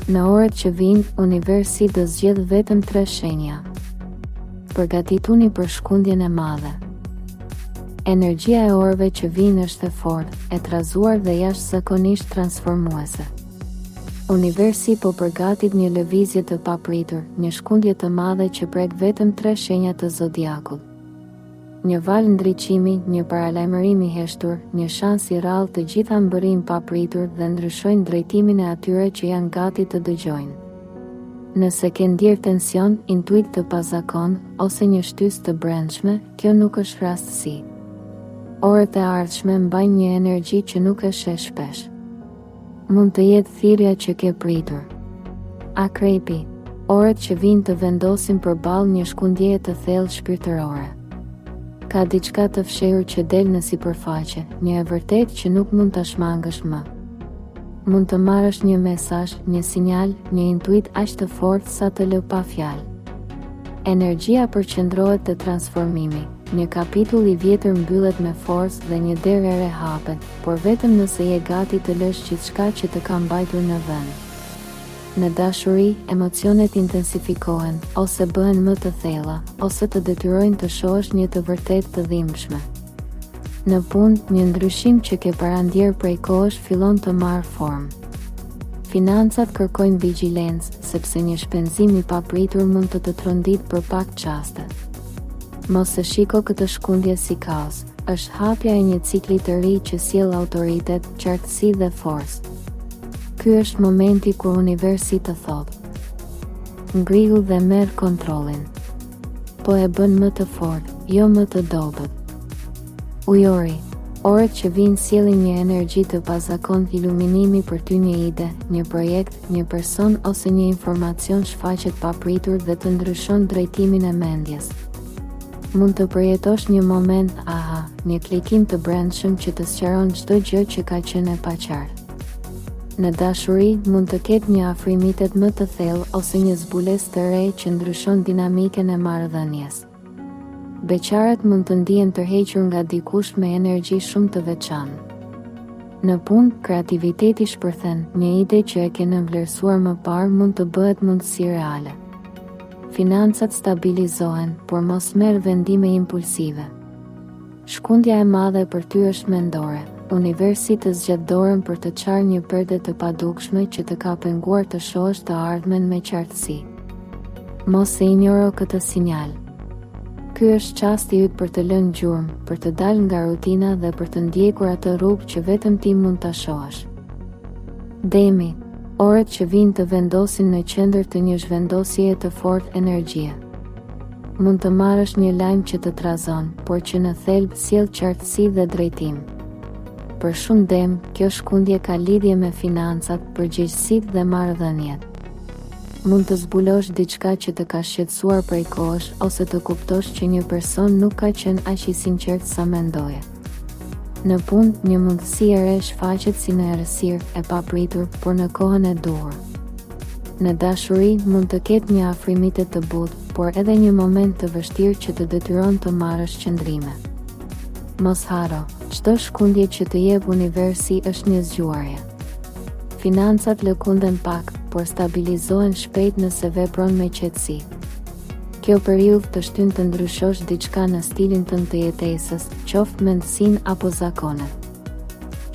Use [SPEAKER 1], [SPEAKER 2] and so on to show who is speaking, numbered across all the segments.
[SPEAKER 1] Në orët që vinë, universi do zgjedh vetëm 3 shenja. Përgatituni për shkundjen e madhe. Energjia e orëve që vinë është e fortë, e trazuar dhe jashtëzakonisht transformuese. Universi po përgatit një lëvizje të papritur, një shkundje të madhe që prek vetëm 3 shenja të zodiakut. Një val ndriçimi, një paralajmërim i heshtur, një shans i rrallë, të gjitha mbërrin papritur dhe ndryshojnë drejtimin e atyre që janë gati të dëgjojnë. Nëse ke ndjerë tension, intuit të pazakon, ose një shtysë të brendshme, kjo nuk është rastësi. Orët e ardhshme mbajnë një energji që nuk e sheh shpesh. Mund të jetë thirrja që ke pritur. Akrepi, orët që vinë të vendosin përballë një shkundjeje të thellë shpirtërore. Ka diçka të fshehur që del në sipërfaqe, një e vërtetë që nuk mund ta shmangësh më. Mund të marrësh një mesazh, një sinjal, një intuit aq të fortë sa të lë pa fjalë. Energjia përqendrohet te transformimi. Një kapitull i vjetër mbyllet me forcë dhe një derë e re hapet, por vetëm nëse je gati të lësh gjithçka që të ka mbajtur në vend. Në dashuri, emocionet intensifikohen, ose bëhen më të thella, ose të detyrojnë të shohësh një të vërtetë të dhimbshme. Në punë, një ndryshim që ke parandjer prej kohësh fillon të marrë formë. Financat kërkojnë vigjilencë, sepse një shpenzim i papritur mund të të trondit për pak çaste. Mos e shiko këtë shkundje si kaos, është hapja e një cikli të ri që sjell autoritet, qartësi dhe forcë. Ky është momenti kur universi të thotë: ngrihu dhe merr kontrollin. Po e bën më të fortë, jo më të dobët. Ujori, orët që vinë sjellin një energji të pazakontë, iluminimi për ty, një ide, një projekt, një person ose një informacion shfaqet papritur dhe të ndryshon drejtimin e mendjes. Mund të përjetosh një moment aha, një klikim të brendshëm që të sqaron çdo gjë që ka qenë e paqartë. Në dashuri, mund të ketë një afrimitet më të thellë ose një zbulesë të re që ndryshon dinamiken e marrëdhënies. Beqarët mund të ndihen tërhequr nga dikush me energji shumë të veçantë. Në punë, kreativiteti shpërthen, një ide që e ke nënvlerësuar më parë mund të bëhet mundësi reale. Financat stabilizohen, por mos merr vendime impulsive. Shkundja e madhe për ty është mendore. Universi të zgjat dorën për të qarë një perde të padukshme që të ka penguar të shohësh të ardhmen me qartësi. Mos e injoro këtë sinjal. Ky është çasti yt për të lënë gjurmë, për të dalë nga rutina dhe për të ndjekur atë rrugë që vetëm ti mund ta shohësh. Demi, orët që vinë të vendosin në qendër të një zhvendosjeje të fortë energjie. Mund të marrësh një lajm që të trazon, por që në thelb sjell qartësi dhe drejtim. Për shumë dem, kjo shkundje ka lidhje me financat, përgjegjësitë dhe marrëdhëniet. Mund të zbulosh diçka që të ka shqetësuar prej kohësh, ose të kuptosh që një person nuk ka qenë aq i sinqert sa mendoje. Në punë, një mundësi e re shfaqet si në errësirë, e papritur, por në kohën e duhur. Në dashuri, mund të ketë një afrimitet të butë, por edhe një moment të vështirë që të detyron të marrësh qëndrime. Mos haro, çdo shkundje që të jep universi është një zgjuarje. Financat lëkunden pak, por stabilizohen shpejt nëse vepron me qetësi. Kjo periudhë të shtyn të ndryshosh diçka në stilin tënd të jetesës, qoftë mendsinë apo zakonet.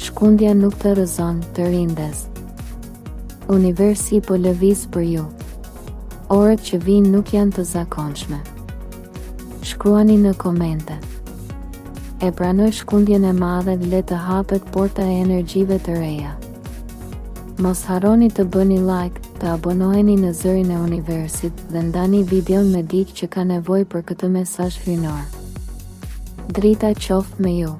[SPEAKER 1] Shkundja nuk të rrëzon, të rindes. Universi po lëviz për ju. Orët që vinë nuk janë të zakonshme. Shkruani në komente. E pranoj shkundjen e madhe dhe le të hapet porta e energjive të reja. Mos harroni të bëni like, të abonoheni në Zërin e Universit dhe ndani videon me dikë që ka nevojë për këtë mesazh hyjnor. Drita qoftë me ju.